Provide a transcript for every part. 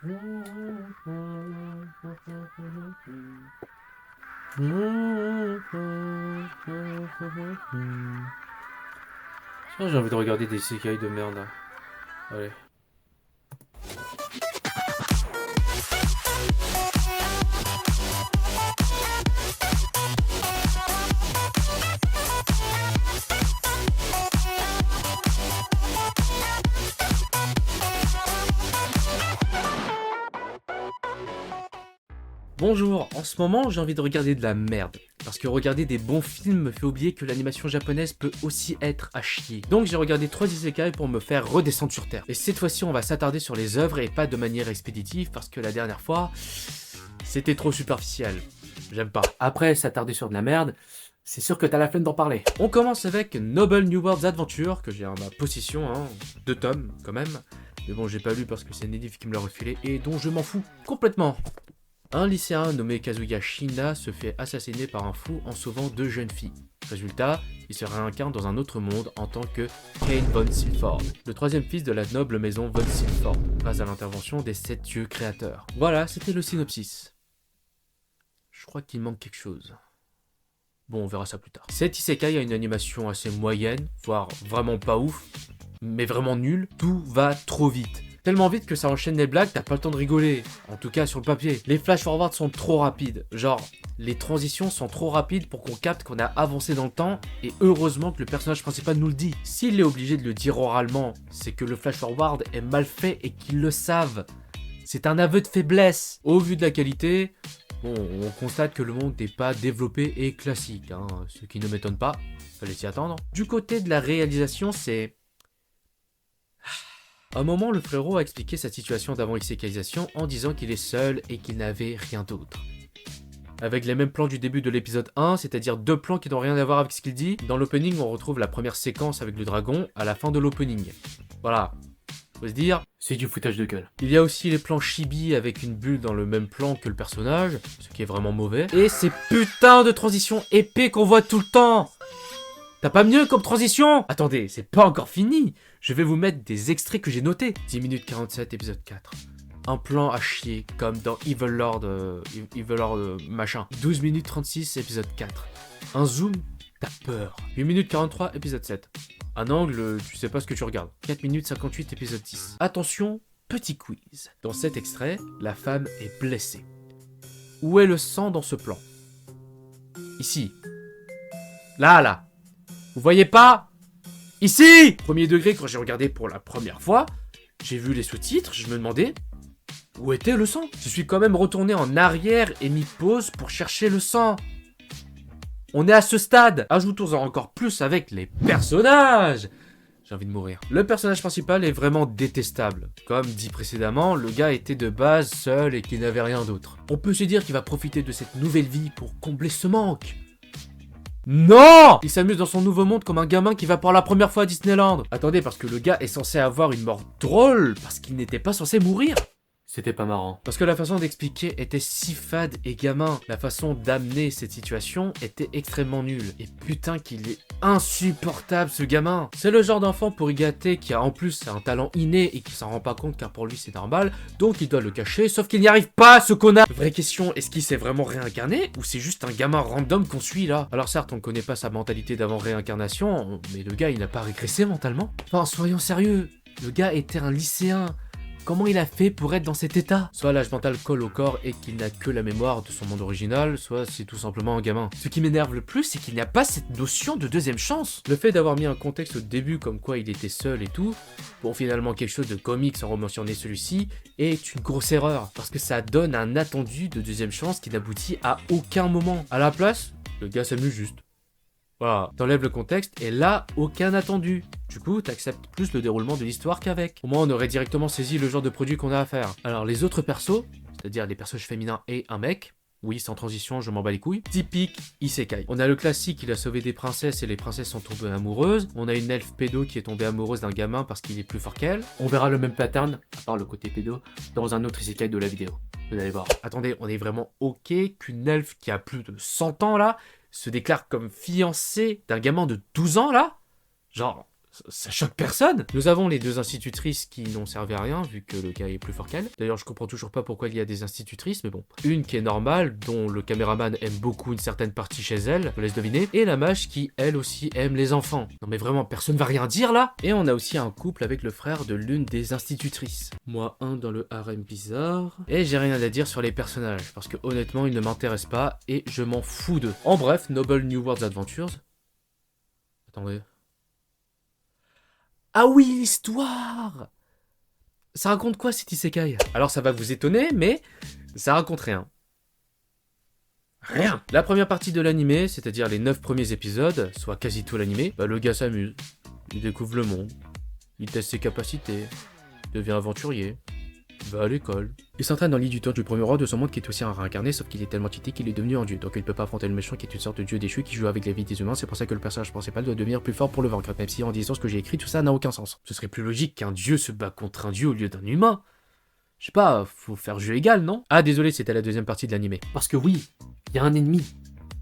J'ai envie de regarder des isekai de merde là. Allez. Bonjour, en ce moment j'ai envie de regarder de la merde. Parce que regarder des bons films me fait oublier que l'animation japonaise peut aussi être à chier. Donc j'ai regardé 3 isekai pour me faire redescendre sur terre. Et cette fois-ci on va s'attarder sur les œuvres et pas de manière expéditive parce que la dernière fois, c'était trop superficiel. J'aime pas. Après s'attarder sur de la merde, c'est sûr que t'as la flemme d'en parler. On commence avec Noble New World's Adventure, que j'ai en ma possession, 2 tomes quand même. Mais bon j'ai pas lu parce que c'est Nedif qui me l'a refilé et dont je m'en fous complètement. Un lycéen nommé Kazuya Shina se fait assassiner par un fou en sauvant 2 jeunes filles. Résultat, il se réincarne dans un autre monde en tant que Kane von Silford, le 3e fils de la noble maison von Silford, grâce à l'intervention des 7 dieux créateurs. Voilà, c'était le synopsis. Je crois qu'il manque quelque chose. Bon, on verra ça plus tard. Cet isekai a une animation assez moyenne, voire vraiment pas ouf, mais vraiment nulle. Tout va trop vite. Tellement vite que ça enchaîne les blagues, t'as pas le temps de rigoler. En tout cas sur le papier. Les flash forwards sont trop rapides. Genre, les transitions sont trop rapides pour qu'on capte qu'on a avancé dans le temps. Et heureusement que le personnage principal nous le dit. S'il est obligé de le dire oralement, c'est que le flash forward est mal fait et qu'ils le savent. C'est un aveu de faiblesse. Au vu de la qualité, bon, on constate que le monde n'est pas développé et classique. Ce qui ne m'étonne pas. Fallait s'y attendre. Du côté de la réalisation, c'est... À un moment, le frérot a expliqué sa situation d'avant-isekaiisation en disant qu'il est seul et qu'il n'avait rien d'autre. Avec les mêmes plans du début de l'épisode 1, c'est-à-dire 2 plans qui n'ont rien à voir avec ce qu'il dit, dans l'opening on retrouve la première séquence avec le dragon à la fin de l'opening. Voilà, faut se dire, c'est du foutage de gueule. Il y a aussi les plans chibi avec une bulle dans le même plan que le personnage, ce qui est vraiment mauvais, et ces putains de transitions épées qu'on voit tout le temps. T'as pas mieux comme transition? Attendez, c'est pas encore fini. Je vais vous mettre des extraits que j'ai notés. 10 minutes 47, épisode 4. Un plan à chier, comme dans Evil Lord machin. 12 minutes 36, épisode 4. Un zoom, t'as peur. 8 minutes 43, épisode 7. Un angle, tu sais pas ce que tu regardes. 4 minutes 58, épisode 10. Attention, petit quiz. Dans cet extrait, la femme est blessée. Où est le sang dans ce plan? Ici. Là. Vous voyez pas? Ici! Premier degré, quand j'ai regardé pour la première fois, j'ai vu les sous-titres, je me demandais où était le sang? Je suis quand même retourné en arrière et mis pause pour chercher le sang. On est à ce stade. Ajoutons-en encore plus avec les personnages. J'ai envie de mourir. Le personnage principal est vraiment détestable. Comme dit précédemment, le gars était de base seul et qu'il n'avait rien d'autre. On peut se dire qu'il va profiter de cette nouvelle vie pour combler ce manque. Non! Il s'amuse dans son nouveau monde comme un gamin qui va pour la première fois à Disneyland. Attendez, parce que le gars est censé avoir une mort drôle, parce qu'il n'était pas censé mourir. C'était pas marrant. Parce que la façon d'expliquer était si fade et gamin. La façon d'amener cette situation était extrêmement nulle. Et putain qu'il est insupportable ce gamin. C'est le genre d'enfant pourri gâté qui a en plus un talent inné et qui s'en rend pas compte car pour lui c'est normal. Donc il doit le cacher, sauf qu'il n'y arrive pas ce connard. Vraie question, est-ce qu'il s'est vraiment réincarné ou c'est juste un gamin random qu'on suit là? Alors certes on ne connaît pas sa mentalité d'avant réincarnation, mais le gars il n'a pas régressé mentalement. Enfin soyons sérieux, le gars était un lycéen. Comment il a fait pour être dans cet état? Soit l'âge mental colle au corps et qu'il n'a que la mémoire de son monde original, soit c'est tout simplement un gamin. Ce qui m'énerve le plus, c'est qu'il n'y a pas cette notion de deuxième chance. Le fait d'avoir mis un contexte au début comme quoi il était seul et tout, pour finalement quelque chose de comique sans rementionner celui-ci, est une grosse erreur. Parce que ça donne un attendu de deuxième chance qui n'aboutit à aucun moment. À la place, le gars s'amuse juste. Voilà, t'enlèves le contexte et là, aucun attendu. Du coup, t'acceptes plus le déroulement de l'histoire qu'avec. Au moins, on aurait directement saisi le genre de produit qu'on a à faire. Alors, les autres persos, c'est-à-dire les personnages féminins et un mec, oui, sans transition, je m'en bats les couilles. Typique isekai. On a le classique, il a sauvé des princesses et les princesses sont tombées amoureuses. On a une elfe pédo qui est tombée amoureuse d'un gamin parce qu'il est plus fort qu'elle. On verra le même pattern, à part le côté pédo, dans un autre isekai de la vidéo. Vous allez voir. Attendez, on est vraiment ok qu'une elfe qui a plus de 100 ans là se déclare comme fiancée d'un gamin de 12 ans là? Genre, Ça choque personne. Nous avons les deux institutrices qui n'ont servi à rien, vu que le gars est plus fort qu'elle. D'ailleurs, je comprends toujours pas pourquoi il y a des institutrices, mais bon. Une qui est normale, dont le caméraman aime beaucoup une certaine partie chez elle, je vous laisse deviner. Et la mage qui, elle aussi, aime les enfants. Non mais vraiment, personne va rien dire là. Et on a aussi un couple avec le frère de l'une des institutrices. Moi, un dans le harem bizarre. Et j'ai rien à dire sur les personnages, parce que honnêtement, ils ne m'intéressent pas, et je m'en fous d'eux. En bref, Noble New World Adventures. Attendez. Ah oui, l'histoire! Ça raconte quoi cet isekai? Alors ça va vous étonner, mais ça raconte rien. Rien! La première partie de l'animé, c'est-à-dire les 9 premiers épisodes, soit quasi tout l'animé, le gars s'amuse. Il découvre le monde. Il teste ses capacités. Devient aventurier. Va à l'école. Il s'entraîne dans l'île du temps du premier roi de son monde qui est aussi un réincarné, sauf qu'il est tellement cheaté qu'il est devenu un dieu. Donc il ne peut pas affronter le méchant qui est une sorte de dieu déchu qui joue avec la vie des humains. C'est pour ça que le personnage principal doit devenir plus fort pour le vaincre. Même si en disant ce que j'ai écrit, tout ça n'a aucun sens. Ce serait plus logique qu'un dieu se bat contre un dieu au lieu d'un humain. Je sais pas, faut faire jeu égal, non? Ah désolé, c'était la deuxième partie de l'animé. Parce que oui, il y a un ennemi.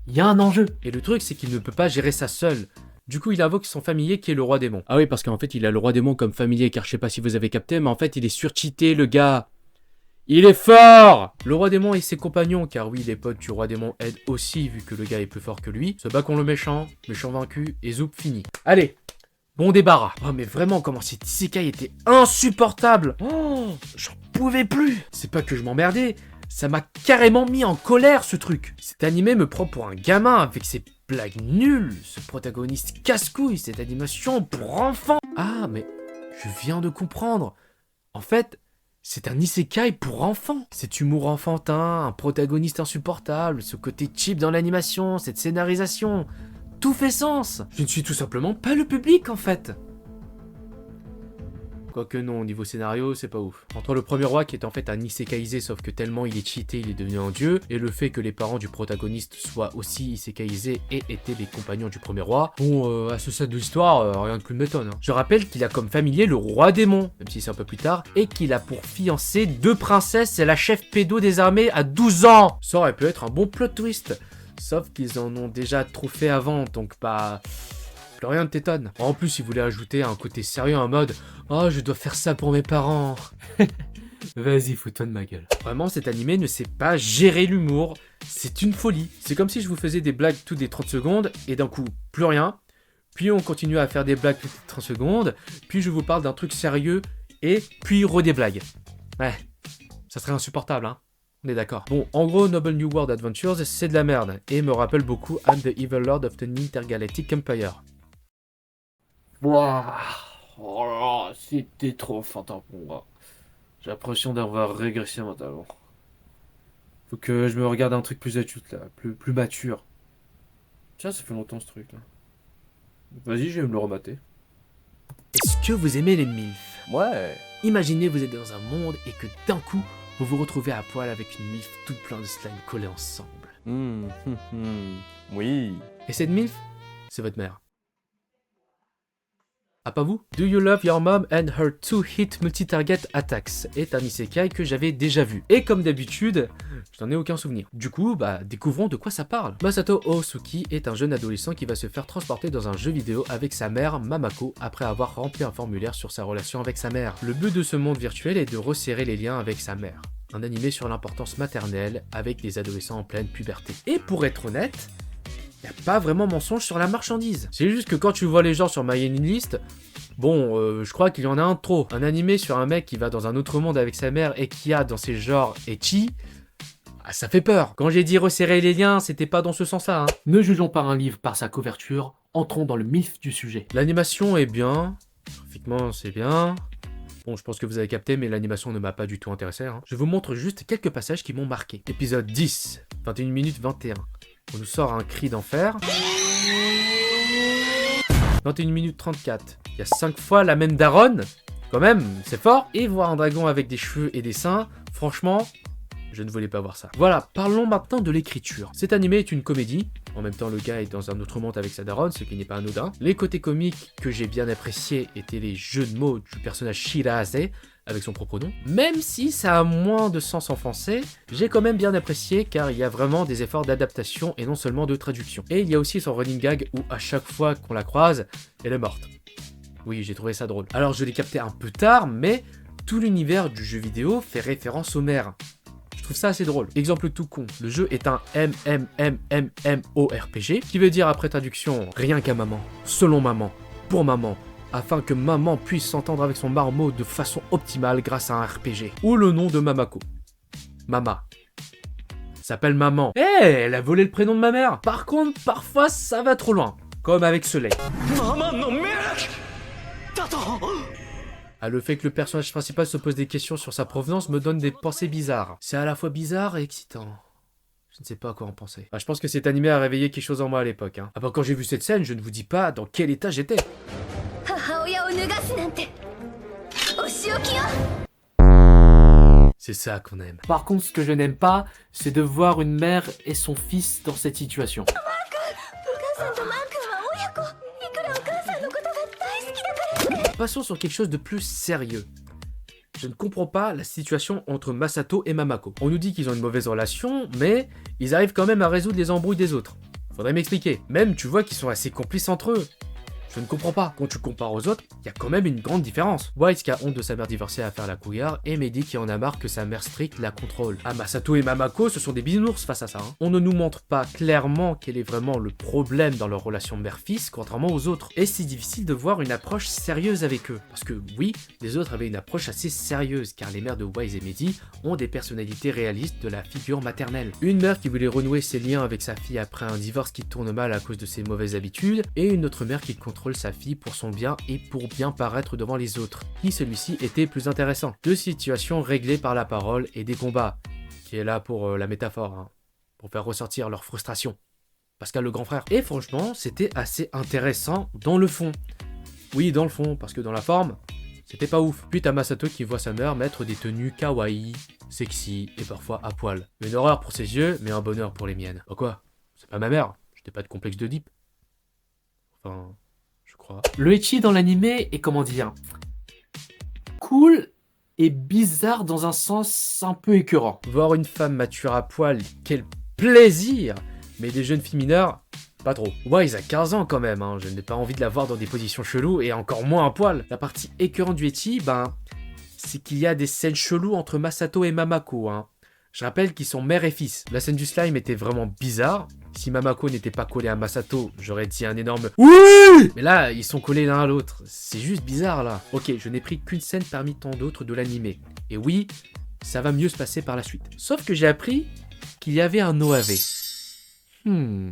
Il y a un enjeu. Et le truc, c'est qu'il ne peut pas gérer ça seul. Du coup, il invoque son familier qui est le roi démon. Ah oui, parce qu'en fait, il a le roi démon comme familier, car je sais pas si vous avez capté, mais en fait, il est surcheaté, le gars. Il est fort! Le roi démon et ses compagnons, car oui, les potes du roi démon aident aussi, vu que le gars est plus fort que lui, se bat contre le méchant vaincu, et zoup fini. Allez, bon débarras. Oh mais vraiment, comment cet isekai était insupportable! Oh, j'en pouvais plus! C'est pas que je m'emmerdais, ça m'a carrément mis en colère ce truc. Cet animé me prend pour un gamin avec ses blagues nulles, ce protagoniste casse-couille, cette animation pour enfants. Ah mais, je viens de comprendre. En fait, c'est un isekai pour enfants. Cet humour enfantin, un protagoniste insupportable, ce côté cheap dans l'animation, cette scénarisation, tout fait sens. Je ne suis tout simplement pas le public en fait. Quoique non, au niveau scénario, c'est pas ouf. Entre le premier roi qui est en fait un isekaiisé, sauf que tellement il est cheaté, il est devenu un dieu, et le fait que les parents du protagoniste soient aussi isekaiisés et étaient les compagnons du premier roi, bon, à ce stade de l'histoire, rien de plus m'étonne. Hein. Je rappelle qu'il a comme familier le roi démon, même si c'est un peu plus tard, et qu'il a pour fiancée deux princesses et la chef pédo des armées à 12 ans. Ça aurait pu être un bon plot twist, sauf qu'ils en ont déjà trop fait avant, donc pas... Plus rien ne t'étonne. En plus, il voulait ajouter un côté sérieux en mode « Oh, je dois faire ça pour mes parents !» Vas-y, fous-toi de ma gueule. Vraiment, cet animé ne sait pas gérer l'humour. C'est une folie. C'est comme si je vous faisais des blagues toutes les 30 secondes, et d'un coup, plus rien. Puis on continue à faire des blagues toutes les 30 secondes, puis je vous parle d'un truc sérieux, et puis des blagues. Ouais, ça serait insupportable, hein. On est d'accord. Bon, en gros, Noble New World Adventures, c'est de la merde, et me rappelle beaucoup I'm the Evil Lord of the Intergalactic Empire. Wouah, oh là, c'était trop enfantin pour moi. J'ai l'impression d'avoir régressé mentalement. Faut que je me regarde un truc plus adulte là, plus mature. Tiens, ça fait longtemps ce truc là. Vas-y, je vais me le remater. Est-ce que vous aimez les MILF? Ouais. Imaginez vous êtes dans un monde et que d'un coup, vous vous retrouvez à poil avec une MILF toute plein de slime collés ensemble. Oui. Et cette MILF, c'est votre mère. Ah pas vous? Do You Love Your Mom and Her Two Hit Multi-Target Attacks est un isekai que j'avais déjà vu. Et comme d'habitude, je n'en ai aucun souvenir. Du coup, découvrons de quoi ça parle. Masato Osuki est un jeune adolescent qui va se faire transporter dans un jeu vidéo avec sa mère, Mamako, après avoir rempli un formulaire sur sa relation avec sa mère. Le but de ce monde virtuel est de resserrer les liens avec sa mère. Un animé sur l'importance maternelle avec des adolescents en pleine puberté. Et pour être honnête, y a pas vraiment mensonge sur la marchandise. C'est juste que quand tu vois les gens sur My Anime List, bon, je crois qu'il y en a un de trop. Un animé sur un mec qui va dans un autre monde avec sa mère et qui a dans ses genres ecchi, ça fait peur. Quand j'ai dit resserrer les liens, c'était pas dans ce sens-là. Hein. Ne jugeons pas un livre par sa couverture, entrons dans le MILF du sujet. L'animation est bien, graphiquement c'est bien. Bon, je pense que vous avez capté, mais l'animation ne m'a pas du tout intéressé. Hein. Je vous montre juste quelques passages qui m'ont marqué. Épisode 10, 21 minutes 21. On nous sort un cri d'enfer. 21 minutes 34. Il y a 5 fois la même daronne. Quand même, c'est fort. Et voir un dragon avec des cheveux et des seins, franchement, je ne voulais pas voir ça. Voilà, parlons maintenant de l'écriture. Cet animé est une comédie. En même temps, le gars est dans un autre monde avec sa daronne, ce qui n'est pas anodin. Les côtés comiques que j'ai bien appréciés étaient les jeux de mots du personnage Shirase, avec son propre nom. Même si ça a moins de sens en français, j'ai quand même bien apprécié car il y a vraiment des efforts d'adaptation et non seulement de traduction. Et il y a aussi son running gag où à chaque fois qu'on la croise, elle est morte. Oui, j'ai trouvé ça drôle. Alors je l'ai capté un peu tard, mais tout l'univers du jeu vidéo fait référence aux mères. Je trouve ça assez drôle. Exemple tout con, le jeu est un MMMMMORPG, qui veut dire après traduction rien qu'à maman, selon maman, pour maman, afin que maman puisse s'entendre avec son marmot de façon optimale grâce à un RPG. Ou le nom de Mamako. Mama. S'appelle maman. Eh, elle a volé le prénom de ma mère. Par contre, parfois ça va trop loin. Comme avec Soleil. Ah, le fait que le personnage principal se pose des questions sur sa provenance me donne des pensées bizarres. C'est à la fois bizarre et excitant. Je ne sais pas à quoi en penser. Ah, je pense que cet animé a réveillé quelque chose en moi à l'époque. Hein. Ah bah quand j'ai vu cette scène, je ne vous dis pas dans quel état j'étais. C'est ça qu'on aime. Par contre, ce que je n'aime pas, c'est de voir une mère et son fils dans cette situation. Passons sur quelque chose de plus sérieux. Je ne comprends pas la situation entre Masato et Mamako. On nous dit qu'ils ont une mauvaise relation, mais ils arrivent quand même à résoudre les embrouilles des autres. Faudrait m'expliquer. Même, tu vois qu'ils sont assez complices entre eux. Je ne comprends pas. Quand tu compares aux autres, il y a quand même une grande différence. White qui a honte de sa mère divorcée à faire la couillarde, et Mehdi qui en a marre que sa mère stricte la contrôle. Ah, Masato et Mamako, ce sont des bisounours face à ça. Hein. On ne nous montre pas clairement quel est vraiment le problème dans leur relation mère-fils, contrairement aux autres. Et c'est difficile de voir une approche sérieuse avec eux. Parce que oui, les autres avaient une approche assez sérieuse, car les mères de Wise et Mehdi ont des personnalités réalistes de la figure maternelle. Une mère qui voulait renouer ses liens avec sa fille après un divorce qui tourne mal à cause de ses mauvaises habitudes, et une autre mère qui contrôle sa fille pour son bien et pour bien paraître devant les autres. Qui celui-ci était plus intéressant. Deux situations réglées par la parole et des combats, qui est là pour la métaphore, hein, pour faire ressortir leur frustration. Pascal le grand frère. Et franchement, c'était assez intéressant dans le fond. Oui, dans le fond, parce que dans la forme, c'était pas ouf. Puis t'as Masato qui voit sa mère mettre des tenues kawaii, sexy et parfois à poil. Une horreur pour ses yeux, mais un bonheur pour les miennes. Oh quoi? C'est pas ma mère, j'étais pas de complexe de deep. Enfin, je crois. Le ecchi dans l'animé est, comment dire, cool et bizarre dans un sens un peu écœurant. Voir une femme mature à poil, quel plaisir! Mais des jeunes filles mineures, pas trop. Wise a 15 ans quand même, hein. Je n'ai pas envie de la voir dans des positions cheloues et encore moins à poil. La partie écœurante du ecchi, c'est qu'il y a des scènes cheloues entre Masato et Mamako, hein. Je rappelle qu'ils sont mère et fils. La scène du slime était vraiment bizarre. Si Mamako n'était pas collé à Masato, j'aurais dit un énorme oui! Mais là, ils sont collés l'un à l'autre. C'est juste bizarre là. Ok, je n'ai pris qu'une scène parmi tant d'autres de l'animé. Et oui, ça va mieux se passer par la suite. Sauf que j'ai appris qu'il y avait un OAV. Le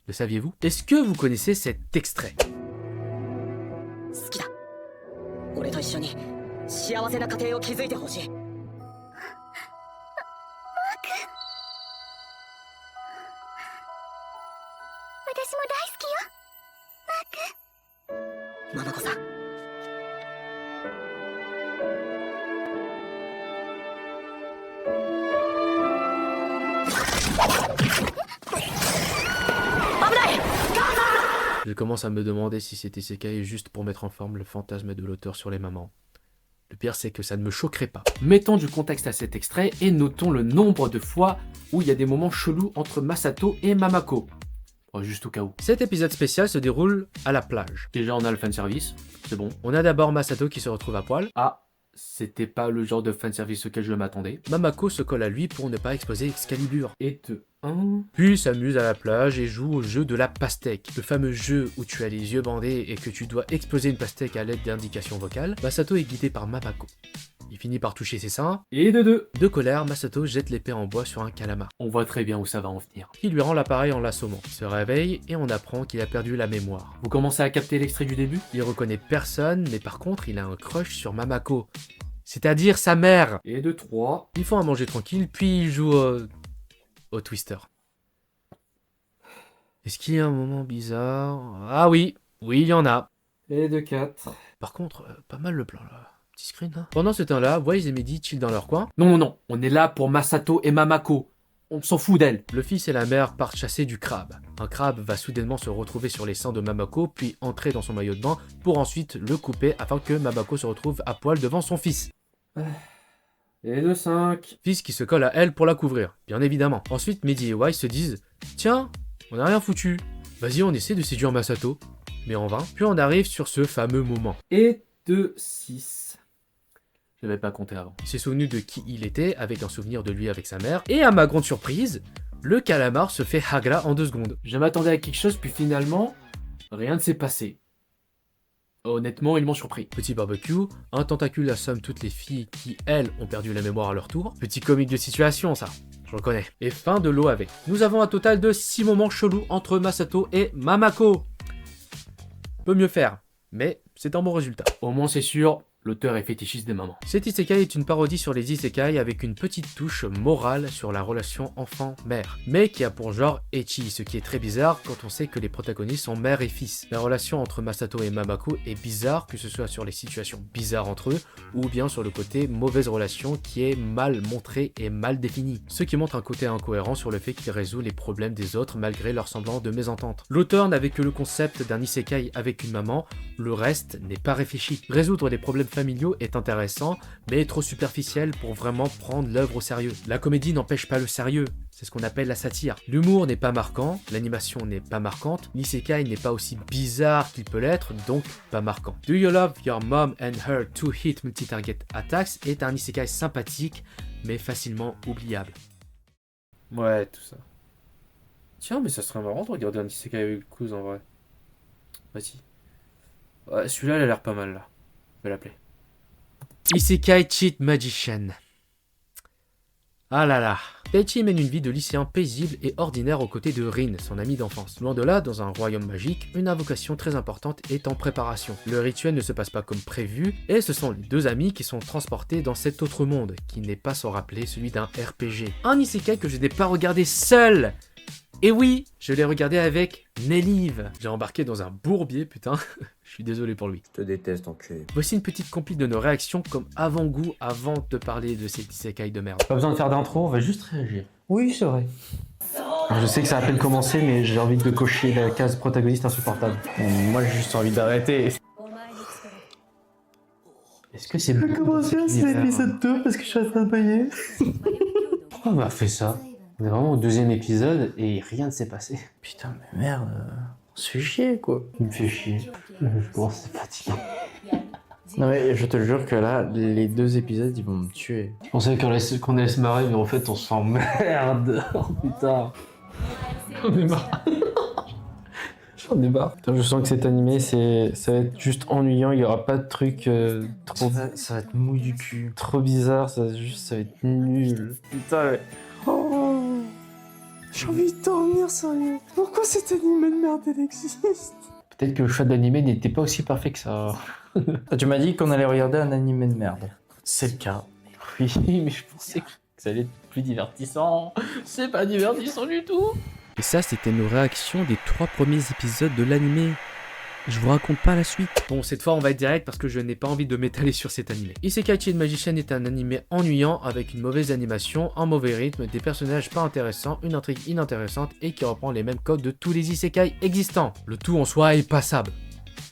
saviez-vous? Est-ce que vous connaissez cet extrait? Je commence à me demander si cet isekai est juste pour mettre en forme le fantasme de l'auteur sur les mamans. Le pire, c'est que ça ne me choquerait pas. Mettons du contexte à cet extrait et notons le nombre de fois où il y a des moments chelous entre Masato et Mamako. Juste au cas où. Cet épisode spécial se déroule à la plage. Déjà, on a le fanservice, c'est bon. On a d'abord Masato qui se retrouve à poil. Ah, c'était pas le genre de fanservice auquel je m'attendais. Mamako se colle à lui pour ne pas exposer Excalibur. Et puis s'amuse à la plage et joue au jeu de la pastèque. Le fameux jeu où tu as les yeux bandés et que tu dois exploser une pastèque à l'aide d'indications vocales. Masato est guidé par Mamako. Il finit par toucher ses seins. Et de colère, Masato jette l'épée en bois sur un calamar. On voit très bien où ça va en venir. Il lui rend l'appareil en l'assommant. Il se réveille et on apprend qu'il a perdu la mémoire. Vous commencez à capter l'extrait du début? Il reconnaît personne, mais par contre, il a un crush sur Mamako. C'est-à-dire sa mère. Et de 3. Ils font à manger tranquille, puis ils jouent au Twister. Est-ce qu'il y a un moment bizarre? Ah oui, il y en a. Et de 4. Par contre, pas mal le plan là. Petit screen là. Pendant ce temps-là, Wise et Mehdi chill dans leur coin. Non, on est là pour Masato et Mamako. On s'en fout d'elle. Le fils et la mère partent chasser du crabe. Un crabe va soudainement se retrouver sur les seins de Mamako, puis entrer dans son maillot de bain pour ensuite le couper afin que Mamako se retrouve à poil devant son fils. Et de 5. Fils qui se colle à elle pour la couvrir, bien évidemment. Ensuite, Mehdi et Wise se disent « Tiens, on n'a rien foutu. Vas-y, on essaie de séduire Masato. » mais en vain. Puis on arrive sur ce fameux moment. Et de 6. Je n'avais pas compté avant. Il s'est souvenu de qui il était, avec un souvenir de lui avec sa mère, et à ma grande surprise, le calamar se fait hagra en 2 secondes. Je m'attendais à quelque chose, puis finalement, rien ne s'est passé. Honnêtement, ils m'ont surpris. Petit barbecue, un tentacule assomme toutes les filles qui, elles, ont perdu la mémoire à leur tour. Petit comique de situation, ça. Je reconnais. Et fin de l'OAV. Nous avons un total de 6 moments chelous entre Masato et Mamako. Peut mieux faire, mais c'est un bon résultat. Au moins, c'est sûr, l'auteur est fétichiste des mamans. Cet isekai est une parodie sur les isekai avec une petite touche morale sur la relation enfant-mère, mais qui a pour genre ecchi, ce qui est très bizarre quand on sait que les protagonistes sont mère et fils. La relation entre Masato et Mamako est bizarre, que ce soit sur les situations bizarres entre eux, ou bien sur le côté mauvaise relation qui est mal montré et mal défini, ce qui montre un côté incohérent sur le fait qu'il résout les problèmes des autres malgré leur semblant de mésentente. L'auteur n'avait que le concept d'un isekai avec une maman, le reste n'est pas réfléchi. Résoudre les problèmes familiaux est intéressant, mais est trop superficiel pour vraiment prendre l'œuvre au sérieux. La comédie n'empêche pas le sérieux, c'est ce qu'on appelle la satire. L'humour n'est pas marquant, l'animation n'est pas marquante, l'isekai n'est pas aussi bizarre qu'il peut l'être, donc pas marquant. Do You Love Your Mom and Her Two Hit Multi-Target Attacks est un isekai sympathique, mais facilement oubliable. Ouais, tout ça. Tiens, mais ça serait marrant de regarder un isekai avec Kuz en vrai. Vas-y. Ouais, celui-là, il a l'air pas mal là. Je vais l'appeler. Isekai Cheat Magician. Ah là là. Taichi mène une vie de lycéen paisible et ordinaire aux côtés de Rin, son ami d'enfance. Loin de là, dans un royaume magique, une invocation très importante est en préparation. Le rituel ne se passe pas comme prévu, et ce sont les 2 amis qui sont transportés dans cet autre monde, qui n'est pas sans rappeler celui d'un RPG. Un isekai que je n'ai pas regardé seul. Et oui, je l'ai regardé avec Nelive. J'ai embarqué dans un bourbier, putain. Je suis désolé pour lui. Je te déteste, enculé. Voici une petite compile de nos réactions comme avant-goût avant de parler de ces isekai de merde. Pas besoin de faire d'intro, on va juste réagir. Oui, c'est vrai. Alors, je sais que ça a à peine commencé, mais j'ai envie de cocher la case protagoniste insupportable. Moi, j'ai juste envie d'arrêter. Est-ce que c'est... Je vais commencer à cet épisode 2 parce que je suis en train de bailler. Pourquoi on m'a fait ça? On est vraiment au 2e épisode et rien ne s'est passé. Putain, mais merde, on se fait chier quoi. Il me fait chier. Je commence à fatiguer. Non mais je te jure que là, les 2 épisodes ils vont me tuer. Je pensais qu'on allait se marrer, mais en fait on s'emmerde. Oh putain. J'en ai marre. J'en ai marre. Putain, je sens que cet animé, ça va être juste ennuyant, il y aura pas de trucs trop... Ça va être mou du cul. trop bizarre, ça va être nul. Putain, mais... Oh, j'ai envie de dormir, sérieux. Pourquoi cet animé de merde, il existe? Peut-être que le choix d'animé n'était pas aussi parfait que ça. Tu m'as dit qu'on allait regarder un animé de merde. C'est le cas. Oui, mais je pensais que ça allait être plus divertissant. C'est pas divertissant du tout. Et ça, c'était nos réactions des 3 premiers épisodes de l'animé. Je vous raconte pas la suite. Bon, cette fois on va être direct parce que je n'ai pas envie de m'étaler sur cet animé. Isekai Cheat Magician est un animé ennuyant avec une mauvaise animation, un mauvais rythme, des personnages pas intéressants, une intrigue inintéressante et qui reprend les mêmes codes de tous les isekai existants. Le tout en soi est passable.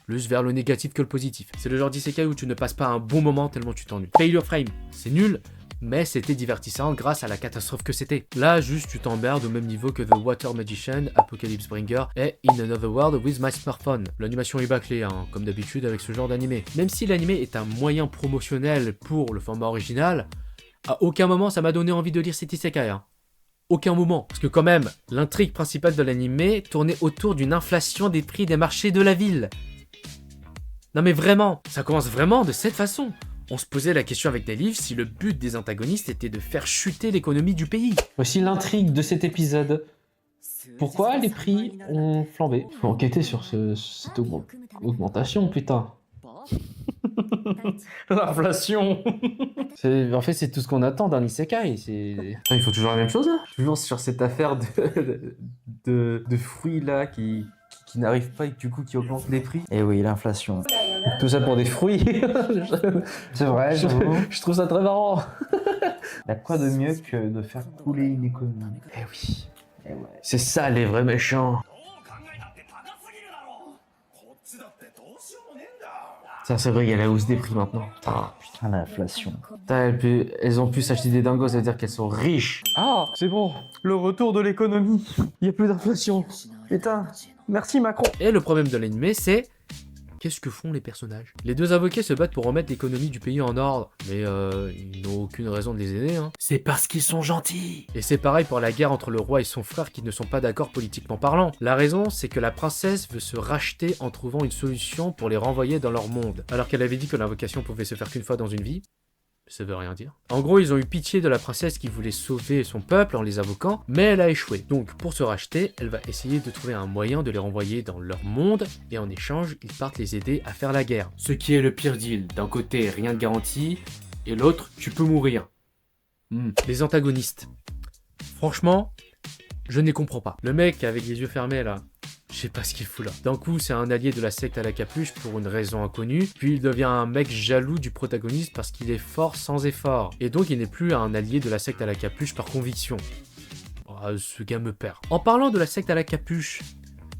Plus vers le négatif que le positif. C'est le genre d'isekai où tu ne passes pas un bon moment tellement tu t'ennuies. Failure Frame, c'est nul, mais c'était divertissant grâce à la catastrophe que c'était. Là, juste tu t'emmerdes au même niveau que The Water Magician, Apocalypse Bringer et In Another World with My Smartphone. L'animation est bâclée, comme d'habitude avec ce genre d'animé. Même si l'animé est un moyen promotionnel pour le format original, à aucun moment ça m'a donné envie de lire cet isekai. Aucun moment. Parce que quand même, l'intrigue principale de l'animé tournait autour d'une inflation des prix des marchés de la ville. Non mais vraiment, ça commence vraiment de cette façon. On se posait la question avec des livres si le but des antagonistes était de faire chuter l'économie du pays. Voici l'intrigue de cet épisode. Pourquoi les prix ont flambé? Faut enquêter sur cette augmentation, putain. L'inflation. En fait, c'est tout ce qu'on attend d'un isekai. Putain, il faut toujours la même chose, là. Toujours sur cette affaire de fruits là qui n'arrivent pas et du coup qui augmentent les prix. Et oui, l'inflation. Tout ça pour des fruits. C'est vrai, Je trouve ça très marrant. Il y a quoi de mieux que de faire couler une économie? Eh oui. Eh ouais. C'est ça les vrais méchants. Ça c'est vrai, il y a la hausse des prix maintenant. Ah, Putain, l'inflation. putain, elles ont pu s'acheter des dingos, ça veut dire qu'elles sont riches. Ah, c'est bon. Le retour de l'économie. Il n'y a plus d'inflation. Putain, Merci Macron. Et le problème de l'anime, c'est... Qu'est-ce que font les personnages? Les deux avocats se battent pour remettre l'économie du pays en ordre, mais ils n'ont aucune raison de les aider, hein. C'est parce qu'ils sont gentils. Et c'est pareil pour la guerre entre le roi et son frère qui ne sont pas d'accord politiquement parlant. La raison, c'est que la princesse veut se racheter en trouvant une solution pour les renvoyer dans leur monde, alors qu'elle avait dit que l'invocation pouvait se faire qu'une fois dans une vie. Ça veut rien dire. En gros, ils ont eu pitié de la princesse qui voulait sauver son peuple en les invoquant, mais elle a échoué. Donc, pour se racheter, elle va essayer de trouver un moyen de les renvoyer dans leur monde, et en échange, ils partent les aider à faire la guerre. Ce qui est le pire deal. D'un côté, rien de garanti, et l'autre, tu peux mourir. Les antagonistes. Franchement, je ne les comprends pas. Le mec avec les yeux fermés là, je sais pas ce qu'il fout là. D'un coup, c'est un allié de la secte à la capuche pour une raison inconnue, puis il devient un mec jaloux du protagoniste parce qu'il est fort sans effort. Et donc il n'est plus un allié de la secte à la capuche par conviction. Oh, ce gars me perd. En parlant de la secte à la capuche,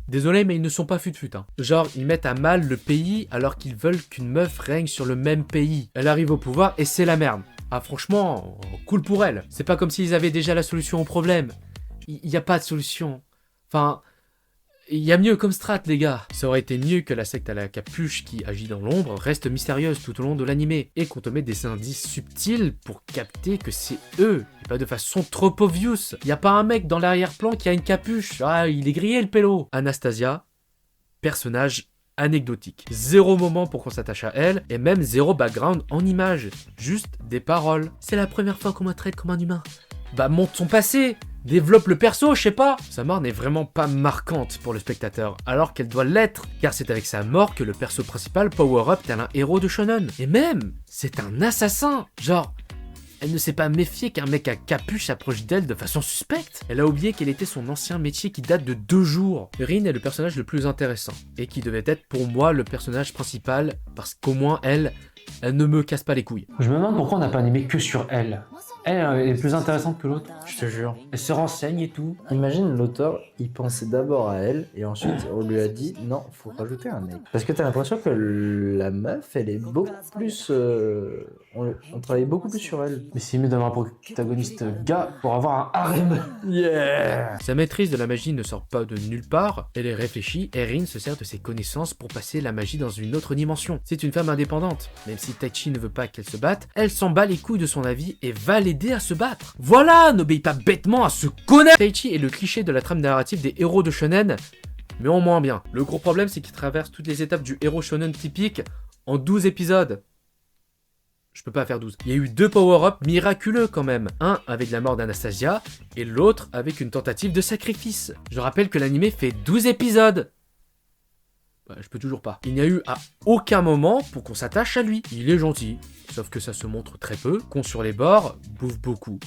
désolé mais ils ne sont pas fut-fut, hein. Genre, ils mettent à mal le pays alors qu'ils veulent qu'une meuf règne sur le même pays. Elle arrive au pouvoir et c'est la merde. Ah franchement, cool pour elle. C'est pas comme s'ils avaient déjà la solution au problème. Il n'y a pas de solution. Enfin... Il y a mieux comme strat, les gars. Ça aurait été mieux que la secte à la capuche qui agit dans l'ombre reste mystérieuse tout au long de l'animé et qu'on te met des indices subtils pour capter que c'est eux, et pas de façon trop obvious. Y a pas un mec dans l'arrière-plan qui a une capuche. Ah, il est grillé le pélo. Anastasia, personnage anecdotique. Zéro moment pour qu'on s'attache à elle, et même zéro background en image. Juste des paroles. C'est la première fois qu'on me traite comme un humain. Bah montre son passé, développe le perso, je sais pas. Sa mort n'est vraiment pas marquante pour le spectateur, alors qu'elle doit l'être, car c'est avec sa mort que le perso principal power up tel un héros de shonen. Et même, c'est un assassin. Genre, elle ne s'est pas méfiée qu'un mec à capuche s'approche d'elle de façon suspecte. Elle a oublié quel était son ancien métier qui date de 2 jours. Rin est le personnage le plus intéressant, et qui devait être pour moi le personnage principal, parce qu'au moins elle ne me casse pas les couilles. Je me demande pourquoi on n'a pas animé que sur elle. Elle est plus intéressante que l'autre, je te jure. Elle se renseigne et tout. Imagine l'auteur, il pensait d'abord à elle et ensuite on lui a dit non, faut rajouter un mec. Parce que t'as l'impression que la meuf, elle est beaucoup plus. On travaille beaucoup plus sur elle. Mais c'est mieux d'avoir un protagoniste gars pour avoir un harem. Yeah! Sa maîtrise de la magie ne sort pas de nulle part, elle est réfléchie et Rin se sert de ses connaissances pour passer la magie dans une autre dimension. C'est une femme indépendante, même si Taichi ne veut pas qu'elle se batte, elle s'en bat les couilles de son avis et va l'aider à se battre. Voilà, n'obéis pas bêtement à ce connard. Taichi est le cliché de la trame narrative des héros de shonen, mais en moins bien. Le gros problème c'est qu'il traverse toutes les étapes du héros shonen typique en 12 épisodes. Je peux pas faire 12. Il y a eu 2 power-up miraculeux quand même. Un avec la mort d'Anastasia et l'autre avec une tentative de sacrifice. Je rappelle que l'animé fait 12 épisodes. Bah, je peux toujours pas. Il n'y a eu à aucun moment pour qu'on s'attache à lui. Il est gentil, sauf que ça se montre très peu. Con sur les bords, bouffe beaucoup.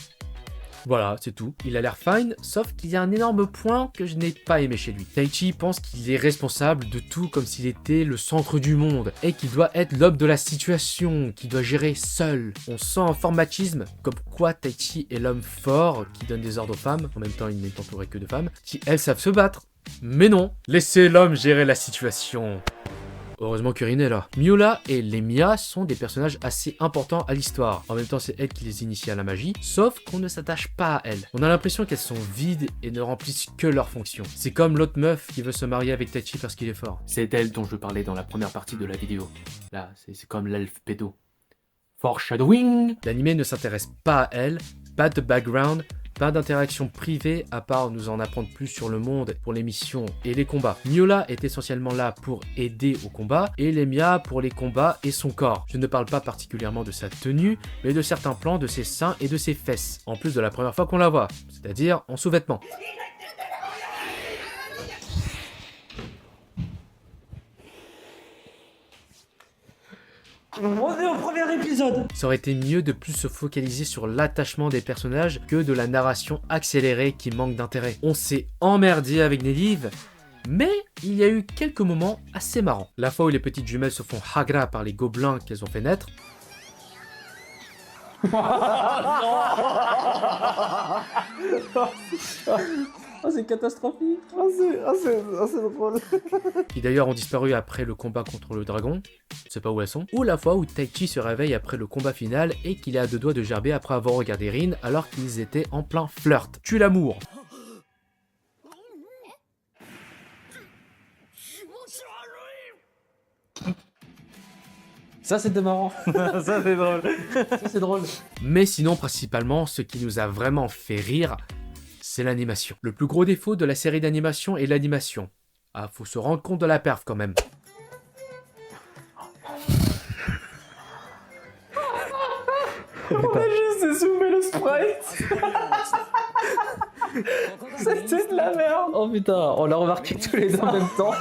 Voilà, c'est tout. Il a l'air fine, sauf qu'il y a un énorme point que je n'ai pas aimé chez lui. Taichi pense qu'il est responsable de tout comme s'il était le centre du monde, et qu'il doit être l'homme de la situation, qu'il doit gérer seul. On sent un formatisme, comme quoi Taichi est l'homme fort qui donne des ordres aux femmes, en même temps il n'est entouré que de femmes, qui elles savent se battre. Mais non, laissez l'homme gérer la situation. Heureusement que Rin est là. Miula et Lemia sont des personnages assez importants à l'histoire. En même temps, c'est elle qui les initie à la magie, sauf qu'on ne s'attache pas à elles. On a l'impression qu'elles sont vides et ne remplissent que leur fonction. C'est comme l'autre meuf qui veut se marier avec Taichi parce qu'il est fort. C'est elle dont je parlais dans la première partie de la vidéo. Là, c'est comme l'elfe pédo. Foreshadowing. L'anime ne s'intéresse pas à elle, pas de background, pas d'interaction privée à part nous en apprendre plus sur le monde pour les missions et les combats. Miula est essentiellement là pour aider au combat et Lemia pour les combats et son corps. Je ne parle pas particulièrement de sa tenue, mais de certains plans de ses seins et de ses fesses, en plus de la première fois qu'on la voit, c'est-à-dire en sous-vêtements. On est au premier épisode. Ça aurait été mieux de plus se focaliser sur l'attachement des personnages que de la narration accélérée qui manque d'intérêt. On s'est emmerdé avec Nedive, mais il y a eu quelques moments assez marrants. La fois où les petites jumelles se font hagra par les gobelins qu'elles ont fait naître. Oh, c'est catastrophique. C'est drôle. Qui d'ailleurs ont disparu après le combat contre le dragon, je sais pas où elles sont, ou la fois où Taichi se réveille après le combat final et qu'il est à 2 doigts de gerber après avoir regardé Rin alors qu'ils étaient en plein flirt. Tue l'amour. Ça c'était marrant. Ça c'est drôle. Ça c'est drôle. Mais sinon, principalement, ce qui nous a vraiment fait rire, c'est l'animation. Le plus gros défaut de la série d'animation est l'animation. Ah, faut se rendre compte de la perf quand même. On a juste zoomé le sprite. C'était de la merde. Oh putain, on l'a remarqué tous les deux en même temps.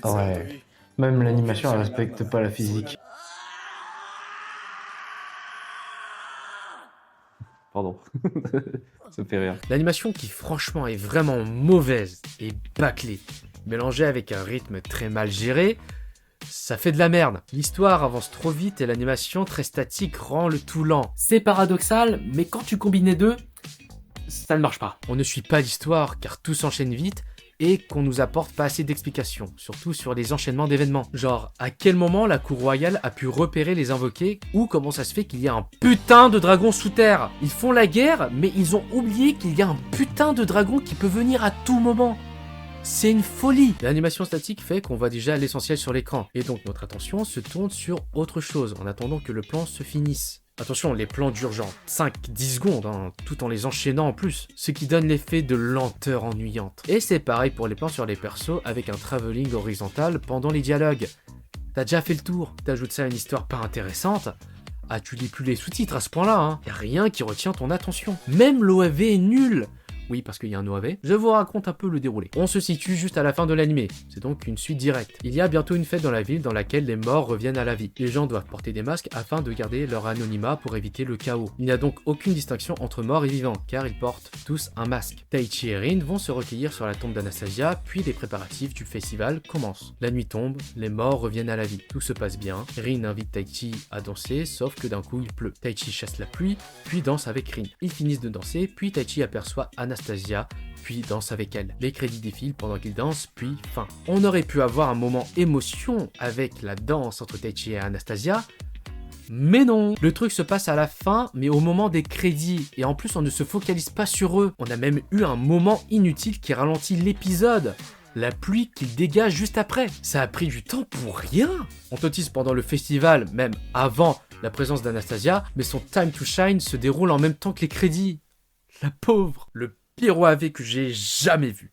Ouais, même l'animation elle respecte pas la physique. Pardon, ça me fait rire. L'animation qui franchement est vraiment mauvaise et bâclée, mélangée avec un rythme très mal géré, ça fait de la merde. L'histoire avance trop vite et l'animation très statique rend le tout lent. C'est paradoxal, mais quand tu combines les deux, ça ne marche pas. On ne suit pas l'histoire car tout s'enchaîne vite et qu'on nous apporte pas assez d'explications, surtout sur les enchaînements d'événements. Genre, à quel moment la cour royale a pu repérer les invoqués ou comment ça se fait qu'il y a un putain de dragon sous terre. Ils font la guerre, mais ils ont oublié qu'il y a un putain de dragon qui peut venir à tout moment. C'est une folie. L'animation statique fait qu'on voit déjà l'essentiel sur l'écran, et donc notre attention se tourne sur autre chose en attendant que le plan se finisse. Attention, les plans durent genre 5-10 secondes, hein, tout en les enchaînant en plus, ce qui donne l'effet de lenteur ennuyante. Et c'est pareil pour les plans sur les persos avec un travelling horizontal pendant les dialogues. T'as déjà fait le tour, t'ajoutes ça à une histoire pas intéressante, ah tu lis plus les sous-titres à ce point-là, hein. Y a rien qui retient ton attention. Même l'OAV est nul. Oui, parce qu'il y a un OAV. Je vous raconte un peu le déroulé. On se situe juste à la fin de l'animé. C'est donc une suite directe. Il y a bientôt une fête dans la ville dans laquelle les morts reviennent à la vie. Les gens doivent porter des masques afin de garder leur anonymat pour éviter le chaos. Il n'y a donc aucune distinction entre morts et vivants, car ils portent tous un masque. Taichi et Rin vont se recueillir sur la tombe d'Anastasia, puis les préparatifs du festival commencent. La nuit tombe, les morts reviennent à la vie. Tout se passe bien. Rin invite Taichi à danser, sauf que d'un coup il pleut. Taichi chasse la pluie, puis danse avec Rin. Ils finissent de danser, puis Taichi aperçoit Anastasia, puis danse avec elle. Les crédits défilent pendant qu'ils dansent, puis fin. On aurait pu avoir un moment émotion avec la danse entre Taichi et Anastasia, mais non. Le truc se passe à la fin, mais au moment des crédits, et en plus on ne se focalise pas sur eux. On a même eu un moment inutile qui ralentit l'épisode. La pluie qu'il dégage juste après. Ça a pris du temps pour rien. On tease pendant le festival, même avant la présence d'Anastasia, mais son time to shine se déroule en même temps que les crédits. La pauvre. Le pire OAV que j'ai jamais vu.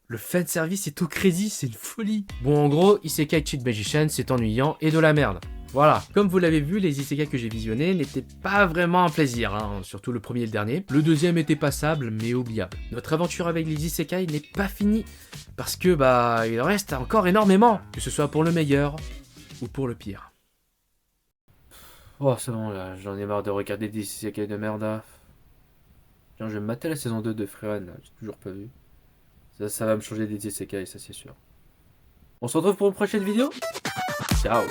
Le fanservice est au crédit, c'est une folie. Bon, en gros, Isekai Cheat Magician, c'est ennuyant et de la merde. Voilà. Comme vous l'avez vu, les isekai que j'ai visionnés n'étaient pas vraiment un plaisir, hein, surtout le premier et le dernier. Le deuxième était passable, mais oubliable. Notre aventure avec les isekai n'est pas finie, parce que, il reste encore énormément, que ce soit pour le meilleur ou pour le pire. Oh, c'est bon, là, j'en ai marre de regarder des isekai de merde, là. Tiens, je vais me mater la saison 2 de Frieren, là, j'ai toujours pas vu. Ça va me changer des isekai, ça c'est sûr. On se retrouve pour une prochaine vidéo. Ciao.